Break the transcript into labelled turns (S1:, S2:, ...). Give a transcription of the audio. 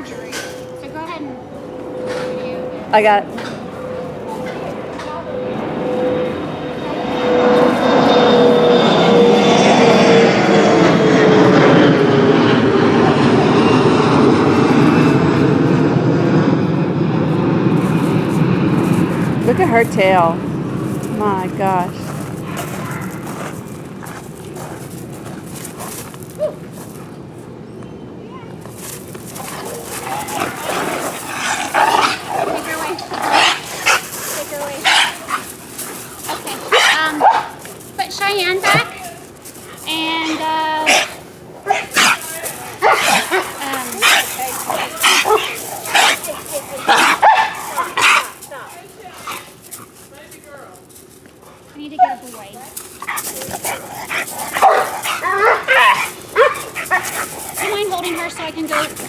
S1: surgery. So go ahead and
S2: I got it. Look at her tail. My gosh.
S1: Put Cheyenne back and I need to get a boy. Do you mind holding her so I can go get a